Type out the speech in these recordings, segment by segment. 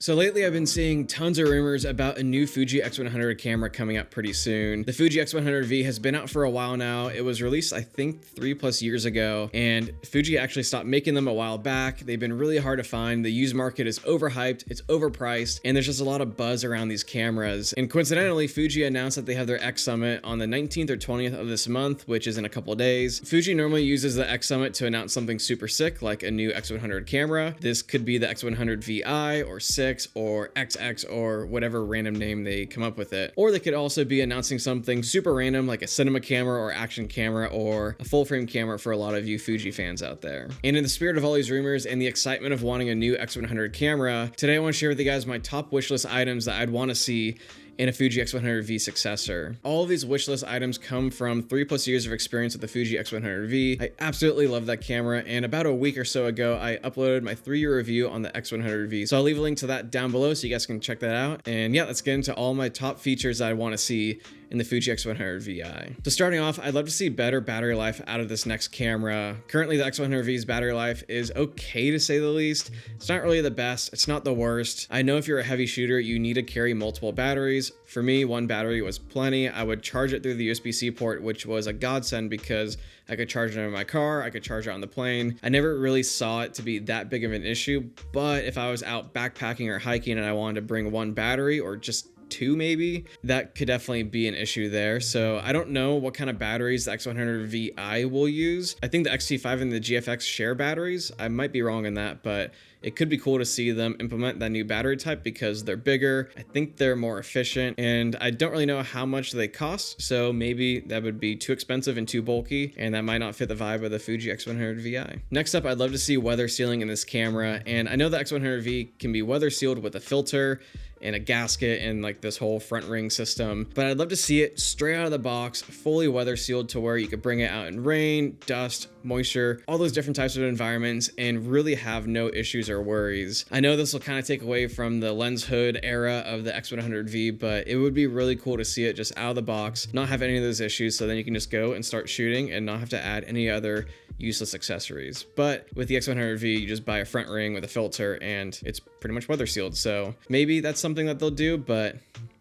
So lately I've been seeing tons of rumors about a new Fuji X100 camera coming up pretty soon. The Fuji X100v has been out for a while now. It was released, I think, 3+ years ago, and Fuji actually stopped making them a while back. They've been really hard to find. The used market is overhyped, it's overpriced, and there's just a lot of buzz around these cameras. And coincidentally, Fuji announced that they have their X Summit on the 19th or 20th of this month, which is in a couple days. Fuji normally uses the X Summit to announce something super sick, like a new X100 camera. This could be the X100vi or 6 or XX or whatever random name they come up with it. Or they could also be announcing something super random like a cinema camera or action camera or a full frame camera for a lot of you Fuji fans out there. And in the spirit of all these rumors and the excitement of wanting a new X100 camera, today I want to share with you guys my top wishlist items that I'd want to see in a Fuji X100V successor. All of these wishlist items come from 3+ years of experience with the Fuji X100V. I absolutely love that camera, and about a week or so ago, I uploaded my 3-year review on the X100V. So I'll leave a link to that down below so you guys can check that out. And yeah, let's get into all my top features that I want to see in the Fuji X100vi. So starting off, I'd love to see better battery life out of this next camera. Currently, the X100V's battery life is okay to say the least. It's not really the best, it's not the worst. I know if you're a heavy shooter, you need to carry multiple batteries. For me, one battery was plenty. I would charge it through the USB-C port, which was a godsend because I could charge it in my car, I could charge it on the plane. I never really saw it to be that big of an issue, but if I was out backpacking or hiking and I wanted to bring one battery or just 2 maybe, that could definitely be an issue there. So I don't know what kind of batteries the X100vi will use. I think the X-T5 and the GFX share batteries. I might be wrong in that, but it could be cool to see them implement that new battery type because they're bigger. I think they're more efficient, and I don't really know how much they cost, so maybe that would be too expensive and too bulky, and that might not fit the vibe of the Fuji X100vi. Next up, I'd love to see weather sealing in this camera, and I know the X100v can be weather sealed with a filter and a gasket and like this whole front ring system, but I'd love to see it straight out of the box, fully weather sealed to where you could bring it out in rain, dust, moisture, all those different types of environments and really have no issues or worries. I know this will kind of take away from the lens hood era of the X100v, but it would be really cool to see it just out of the box, not have any of those issues, so then you can just go and start shooting and not have to add any other useless accessories. But with the X100v, you just buy a front ring with a filter and it's pretty much weather sealed. So maybe that's something that they'll do, but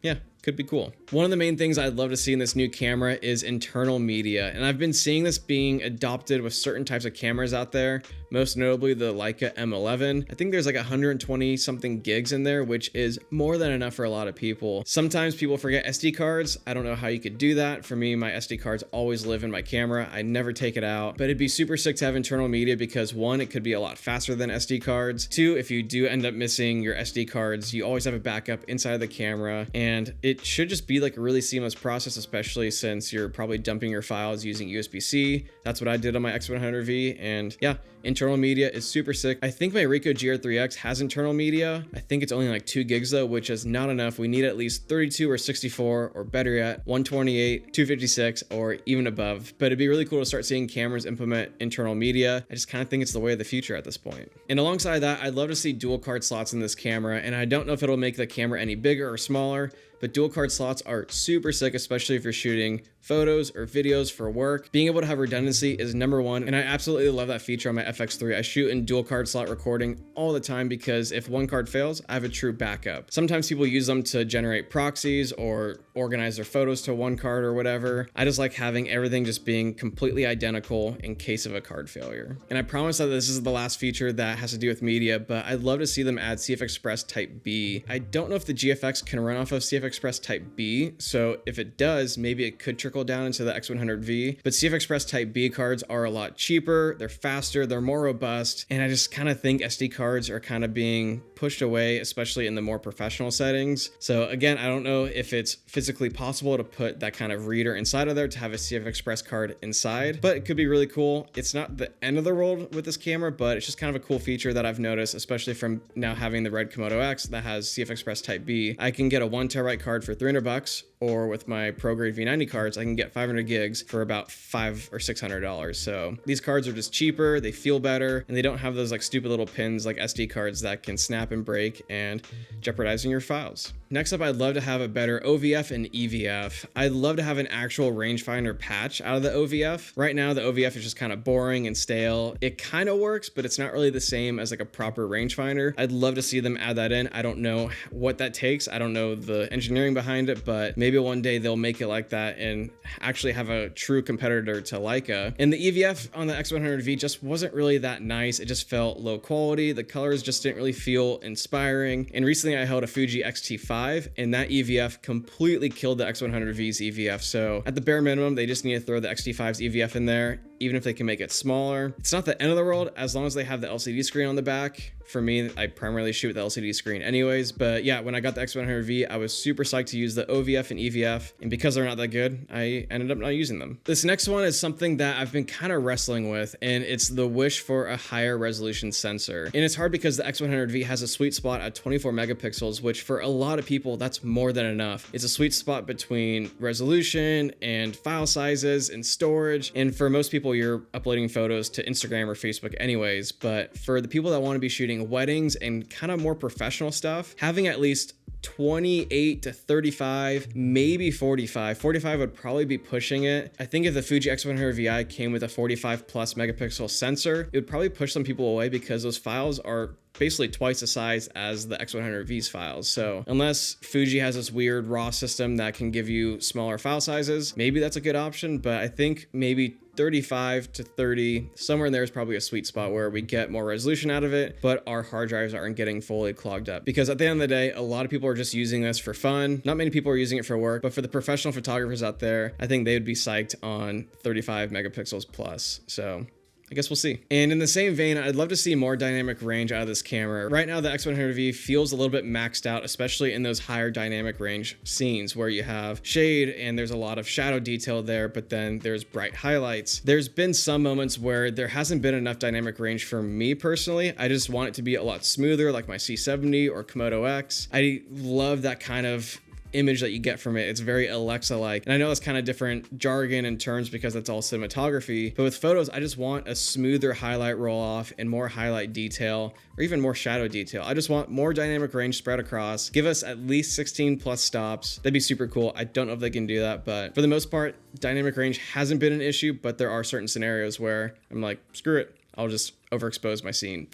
yeah, could be cool. One of the main things I'd love to see in this new camera is internal media, and I've been seeing this being adopted with certain types of cameras out there, most notably the Leica M11. I think there's like 120 something gigs in there, which is more than enough for a lot of people. Sometimes people forget SD cards. I don't know how you could do that. For me, my SD cards always live in my camera. I never take it out, but it'd be super sick to have internal media because 1, it could be a lot faster than SD cards. 2, if you do end up missing your SD cards, you always have a backup inside of the camera, and it should just be like a really seamless process, especially since you're probably dumping your files using USB-C. That's what I did on my X100v, and yeah, internal media is super sick. I think my Ricoh GR3X has internal media. I think it's only like 2 gigs though, which is not enough. We need at least 32 or 64, or better yet, 128, 256, or even above. But it'd be really cool to start seeing cameras implement internal media. I just kind of think it's the way of the future at this point. And alongside that, I'd love to see dual card slots in this camera, and I don't know if it'll make the camera any bigger or smaller, but dual card slots are super sick, especially if you're shooting photos or videos for work. Being able to have redundancy is number one, and I absolutely love that feature on my FX3. I shoot in dual card slot recording all the time because if one card fails, I have a true backup. Sometimes people use them to generate proxies or organize their photos to one card or whatever. I just like having everything just being completely identical in case of a card failure. And I promise that this is the last feature that has to do with media, but I'd love to see them add CF Express Type B. I don't know if the GFX can run off of CF Express Type B, so if it does, maybe it could trickle down into the X100V, but CF Express Type B cards are a lot cheaper, they're faster, they're more robust, and I just kind of think SD cards are kind of being pushed away, especially in the more professional settings. So again, I don't know if it's physically possible to put that kind of reader inside of there to have a CF Express card inside, but it could be really cool. It's not the end of the world with this camera, but it's just kind of a cool feature that I've noticed, especially from now having the Red Komodo X that has CF Express Type B. I can get a 1TB gigabyte card for 300 bucks, or with my Pro Grade V90 cards, I can get 500 gigs for about $500 or $600. So these cards are just cheaper, they feel better, and they don't have those like stupid little pins like SD cards that can snap and break and jeopardizing your files. Next up, I'd love to have a better OVF and EVF. I'd love to have an actual rangefinder patch out of the OVF. Right now, the OVF is just kind of boring and stale. It kind of works, but it's not really the same as like a proper rangefinder. I'd love to see them add that in. I don't know what that takes. I don't know the engineering behind it, but maybe one day they'll make it like that and actually have a true competitor to Leica. And the EVF on the X100V just wasn't really that nice. It just felt low quality. The colors just didn't really feel inspiring. And recently I held a Fuji X-T5, and that EVF completely killed the X100V's EVF. So at the bare minimum, they just need to throw the X-T5's EVF in there, even if they can make it smaller. It's not the end of the world as long as they have the LCD screen on the back. For me, I primarily shoot with the LCD screen anyways, but yeah, when I got the X100V, I was super psyched to use the OVF and EVF, and because they're not that good, I ended up not using them. This next one is something that I've been kind of wrestling with, and it's the wish for a higher resolution sensor. And it's hard because the X100V has a sweet spot at 24 megapixels, which for a lot of people, that's more than enough. It's a sweet spot between resolution and file sizes and storage, and for most people, you're uploading photos to Instagram or Facebook anyways, but for the people that want to be shooting weddings and kind of more professional stuff, having at least 28 to 35, maybe 45. 45 would probably be pushing it. I think if the Fuji X100vi came with a 45 plus megapixel sensor, it would probably push some people away because those files are basically twice the size as the X100V's files. So unless Fuji has this weird RAW system that can give you smaller file sizes, maybe that's a good option, but I think maybe 35 to 30, somewhere in there is probably a sweet spot where we get more resolution out of it, but our hard drives aren't getting fully clogged up. Because at the end of the day, a lot of people are just using this for fun. Not many people are using it for work, but for the professional photographers out there, I think they would be psyched on 35 megapixels plus. So I guess we'll see. And in the same vein, I'd love to see more dynamic range out of this camera. Right now, the X100V feels a little bit maxed out, especially in those higher dynamic range scenes where you have shade and there's a lot of shadow detail there, but then there's bright highlights. There's been some moments where there hasn't been enough dynamic range for me personally. I just want it to be a lot smoother, like my C70 or Komodo X. I love that kind of image that you get from it. It's very Alexa-like. And I know that's kind of different jargon and terms because that's all cinematography, but with photos, I just want a smoother highlight roll off and more highlight detail or even more shadow detail. I just want more dynamic range spread across. Give us at least 16 plus stops. That'd be super cool. I don't know if they can do that, but for the most part, dynamic range hasn't been an issue, but there are certain scenarios where I'm like, screw it. I'll just overexpose my scene.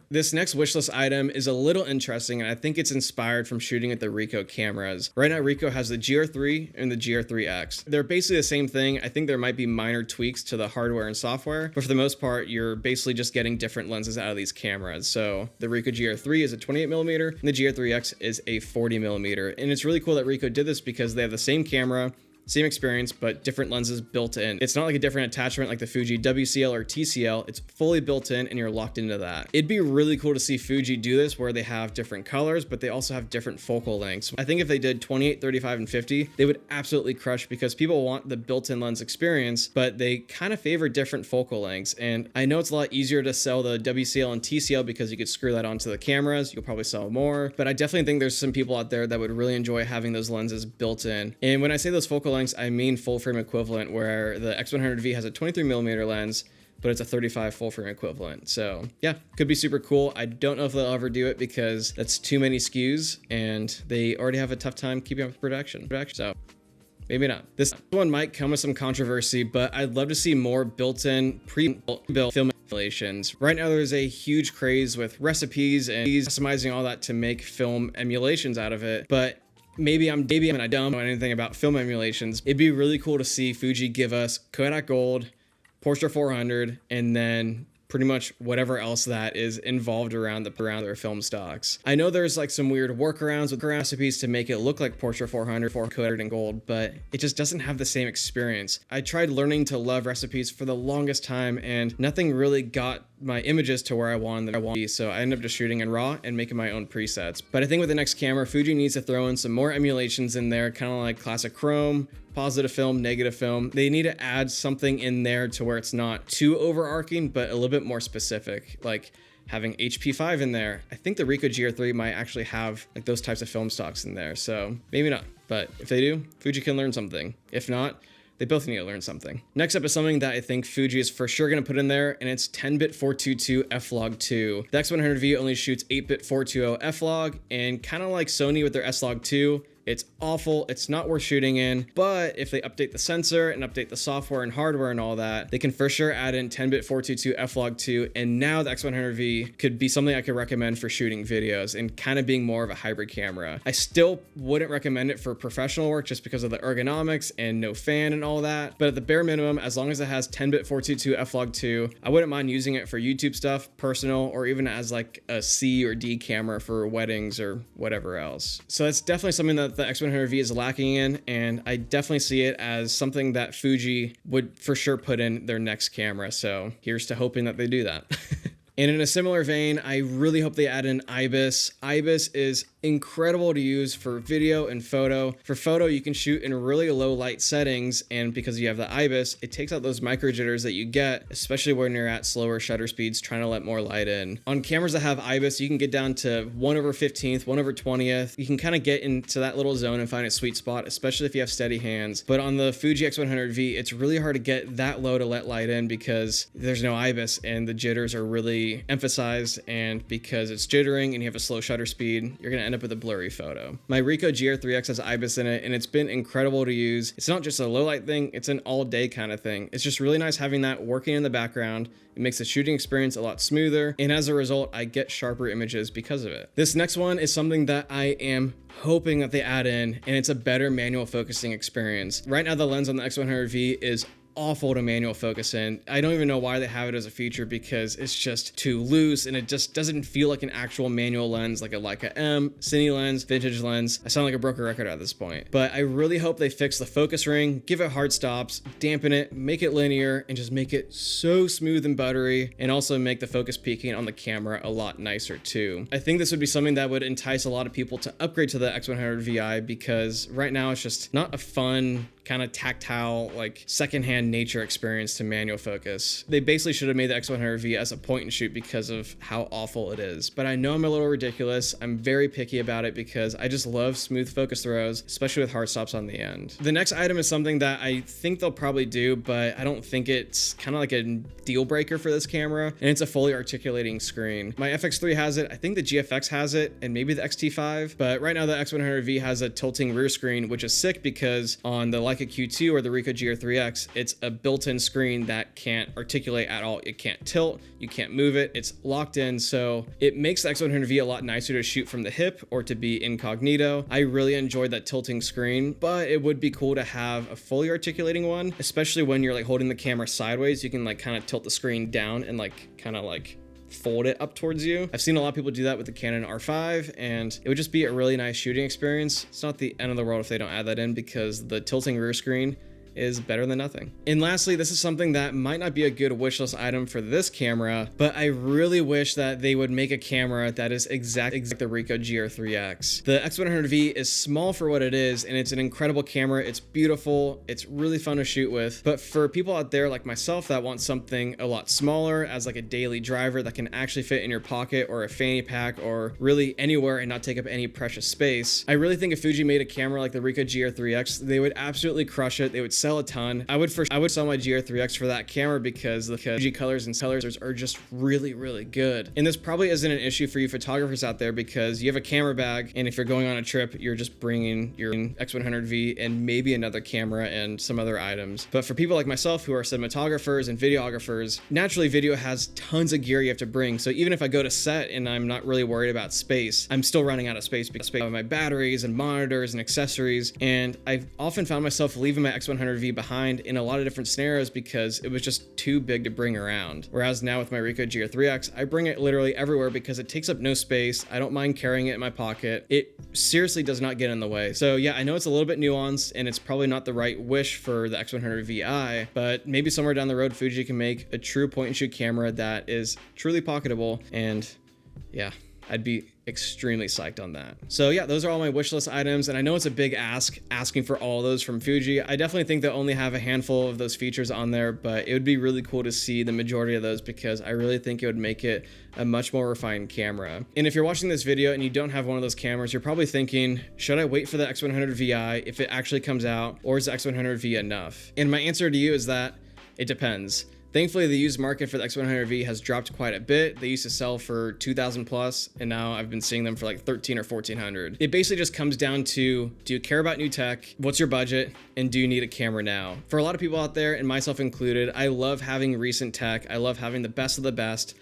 This next wishlist item is a little interesting, and I think it's inspired from shooting at the Ricoh cameras. Right now, Ricoh has the GR3 and the GR3X. They're basically the same thing. I think there might be minor tweaks to the hardware and software, but for the most part, you're basically just getting different lenses out of these cameras. So the Ricoh GR3 is a 28mm, and the GR3X is a 40mm. And it's really cool that Ricoh did this because they have the same camera, same experience, but different lenses built in. It's not like a different attachment like the Fuji WCL or TCL. It's fully built in and you're locked into that. It'd be really cool to see Fuji do this where they have different colors, but they also have different focal lengths. I think if they did 28, 35, and 50, they would absolutely crush because people want the built-in lens experience, but they kind of favor different focal lengths. And I know it's a lot easier to sell the WCL and TCL because you could screw that onto the cameras. You'll probably sell more, but I definitely think there's some people out there that would really enjoy having those lenses built in. And when I say those focal lengths, I mean full frame equivalent, where the X100V has a 23mm lens, but it's a 35 full frame equivalent. So yeah, could be super cool. I don't know if they'll ever do it because that's too many SKUs and they already have a tough time keeping up with production. So maybe not. This one might come with some controversy, but I'd love to see more built-in pre-built film emulations. Right now, there's a huge craze with recipes and customizing all that to make film emulations out of it, but maybe I don't know anything about film emulations. It'd be really cool to see Fuji give us Kodak Gold, Portra 400, and then pretty much whatever else that is involved around their film stocks. I know there's like some weird workarounds with recipes to make it look like Portra 400 for Kodak and Gold, but it just doesn't have the same experience. I tried learning to love recipes for the longest time and nothing really got my images to where I wanted them to be, so I ended up just shooting in RAW and making my own presets. But I think with the next camera, Fuji needs to throw in some more emulations in there, kind of like classic chrome, positive film, negative film. They need to add something in there to where it's not too overarching, but a little bit more specific. Like having HP5 in there. I think the Ricoh GR3 might actually have like those types of film stocks in there, so maybe not. But if they do, Fuji can learn something. If not, they both need to learn something. Next up is something that I think Fuji is for sure going to put in there, and it's 10-bit 422 F-Log2. The X100V only shoots 8-bit 420 F-Log, and kind of like Sony with their S-Log2, it's awful, it's not worth shooting in, but if they update the sensor and update the software and hardware and all that, they can for sure add in 10-bit 422 F-Log2, and now the X100V could be something I could recommend for shooting videos and kind of being more of a hybrid camera. I still wouldn't recommend it for professional work just because of the ergonomics and no fan and all that, but at the bare minimum, as long as it has 10-bit 422 F-Log2, I wouldn't mind using it for YouTube stuff, personal, or even as like a C or D camera for weddings or whatever else. So that's definitely something that the X100V is lacking in, and I definitely see it as something that Fuji would for sure put in their next camera. So here's to hoping that they do that. And in a similar vein, I really hope they add in IBIS. IBIS is incredible to use for video and photo. For photo, you can shoot in really low light settings, and because you have the IBIS, it takes out those micro jitters that you get, especially when you're at slower shutter speeds trying to let more light in. On cameras that have IBIS, you can get down to 1/15th, 1/20th. You can kind of get into that little zone and find a sweet spot, especially if you have steady hands. But on the Fuji X100V, it's really hard to get that low to let light in because there's no IBIS and the jitters are really emphasized, and because it's jittering and you have a slow shutter speed, you're gonna end up with a blurry photo. My Ricoh GR3X has IBIS in it, and it's been incredible to use. It's not just a low light thing, it's an all day kind of thing. It's just really nice having that working in the background. It makes the shooting experience a lot smoother, and as a result, I get sharper images because of it. This next one is something that I am hoping that they add in, and it's a better manual focusing experience. Right now, the lens on the X100V is awful to manual focus in. I don't even know why they have it as a feature because it's just too loose and it just doesn't feel like an actual manual lens, like a Leica M, Cine lens, vintage lens. I sound like a broken record at this point, but I really hope they fix the focus ring, give it hard stops, dampen it, make it linear, and just make it so smooth and buttery, and also make the focus peaking on the camera a lot nicer too. I think this would be something that would entice a lot of people to upgrade to the X100vi because right now it's just not a fun kind of tactile, like secondhand nature experience to manual focus. They basically should have made the X100V as a point and shoot because of how awful it is. But I know I'm a little ridiculous. I'm very picky about it because I just love smooth focus throws, especially with hard stops on the end. The next item is something that I think they'll probably do, but I don't think it's kind of like a deal breaker for this camera, and it's a fully articulating screen. My FX3 has it, I think the GFX has it, and maybe the X-T5, but right now the X100V has a tilting rear screen, which is sick because on the Leica Q2 or the Ricoh GR3X, it's a built-in screen that can't articulate at all. It can't tilt, you can't move it, it's locked in, so it makes the X100V a lot nicer to shoot from the hip or to be incognito. I really enjoyed that tilting screen, but it would be cool to have a fully articulating one, especially when you're like holding the camera sideways. You can like kind of tilt the screen down and like kind of like fold it up towards you. I've seen a lot of people do that with the Canon R5, and it would just be a really nice shooting experience. It's not the end of the world if they don't add that in because the tilting rear screen is better than nothing. And lastly, this is something that might not be a good wishlist item for this camera, but I really wish that they would make a camera that is exactly the Ricoh GR3X. The X100V is small for what it is, and it's an incredible camera. It's beautiful. It's really fun to shoot with. But for people out there like myself that want something a lot smaller as like a daily driver that can actually fit in your pocket or a fanny pack or really anywhere and not take up any precious space, I really think if Fuji made a camera like the Ricoh GR3X, they would absolutely crush it. They would sell a ton. I would sell my GR3X for that camera because the Fuji colors and colors are just really, really good. And this probably isn't an issue for you photographers out there because you have a camera bag, and if you're going on a trip, you're just bringing your X100V and maybe another camera and some other items. But for people like myself who are cinematographers and videographers, naturally video has tons of gear you have to bring. So even if I go to set and I'm not really worried about space, I'm still running out of space because of my batteries and monitors and accessories. And I've often found myself leaving my X100V behind in a lot of different scenarios because it was just too big to bring around. Whereas now with my Ricoh GR3X, I bring it literally everywhere because it takes up no space. I don't mind carrying it in my pocket. It seriously does not get in the way. So yeah, I know it's a little bit nuanced and it's probably not the right wish for the X100vi, but maybe somewhere down the road, Fuji can make a true point and shoot camera that is truly pocketable. And yeah, I'd be extremely psyched on that. So yeah, those are all my wish list items, and I know it's a big ask asking for all those from Fuji. I definitely think they'll only have a handful of those features on there, but it would be really cool to see the majority of those because I really think it would make it a much more refined camera. And if you're watching this video and you don't have one of those cameras, you're probably thinking, should I wait for the X100vi if it actually comes out, or is the X100V enough? And my answer to you is that it depends. Thankfully, the used market for the X100V has dropped quite a bit. They used to sell for 2,000 plus, and now I've been seeing them for like 13 or 1,400. It basically just comes down to, do you care about new tech? What's your budget? And do you need a camera now? For a lot of people out there, and myself included, I love having recent tech. I love having the best of the best,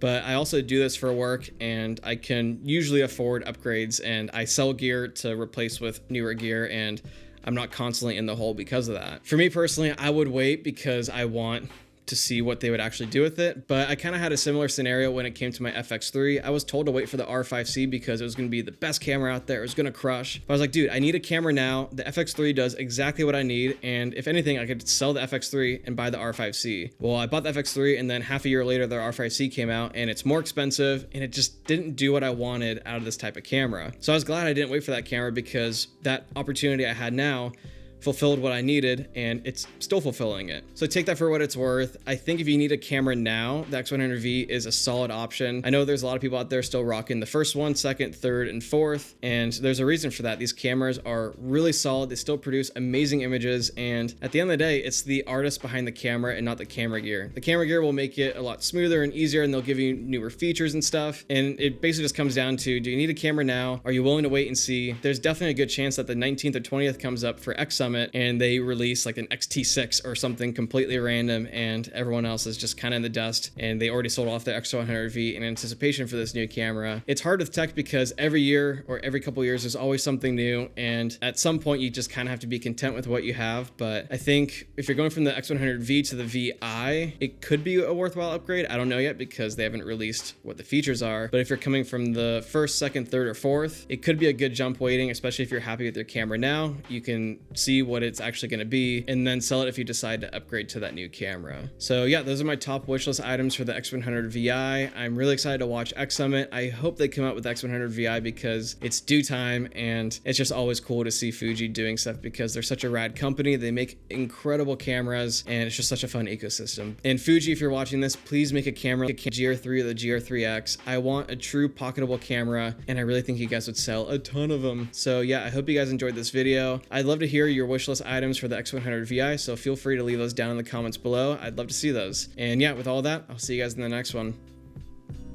but I also do this for work, and I can usually afford upgrades, and I sell gear to replace with newer gear, and I'm not constantly in the hole because of that. For me personally, I would wait because I want to see what they would actually do with it. But I kind of had a similar scenario when it came to my FX3. I was told to wait for the R5C because it was going to be the best camera out there. It was going to crush. But I was like, dude, I need a camera now. The FX3 does exactly what I need. And if anything, I could sell the FX3 and buy the R5C. Well, I bought the FX3, and then half a year later, the R5C came out, and it's more expensive, and it just didn't do what I wanted out of this type of camera. So I was glad I didn't wait for that camera because that opportunity I had now fulfilled what I needed, and it's still fulfilling it. So take that for what it's worth. I think if you need a camera now, the X100V is a solid option. I know there's a lot of people out there still rocking the first one, second, third, and fourth, and there's a reason for that. These cameras are really solid. They still produce amazing images, and at the end of the day, it's the artist behind the camera and not the camera gear. The camera gear will make it a lot smoother and easier, and they'll give you newer features and stuff, and it basically just comes down to, do you need a camera now? Are you willing to wait and see? There's definitely a good chance that the 19th or 20th comes up for X Summit, and they release like an XT6 or something completely random, and everyone else is just kind of in the dust, and they already sold off the X100V in anticipation for this new camera. It's hard with tech because every year or every couple years there's always something new, and at some point you just kind of have to be content with what you have. But I think if you're going from the X100V to the VI, it could be a worthwhile upgrade. I don't know yet because they haven't released what the features are, but if you're coming from the first, second, third, or fourth, it could be a good jump waiting, especially if you're happy with your camera now. You can see what it's actually going to be and then sell it if you decide to upgrade to that new camera. So yeah, those are my top wishlist items for the X100VI. I'm really excited to watch X Summit. I hope they come out with X100VI because it's due time, and it's just always cool to see Fuji doing stuff because they're such a rad company. They make incredible cameras, and it's just such a fun ecosystem. And Fuji, if you're watching this, please make a camera like the GR3 or the GR3X. I want a true pocketable camera, and I really think you guys would sell a ton of them. So yeah, I hope you guys enjoyed this video. I'd love to hear your wishlist items for the X100VI, so feel free to leave those down in the comments below. I'd love to see those. And yeah, with all that, I'll see you guys in the next one.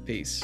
Peace.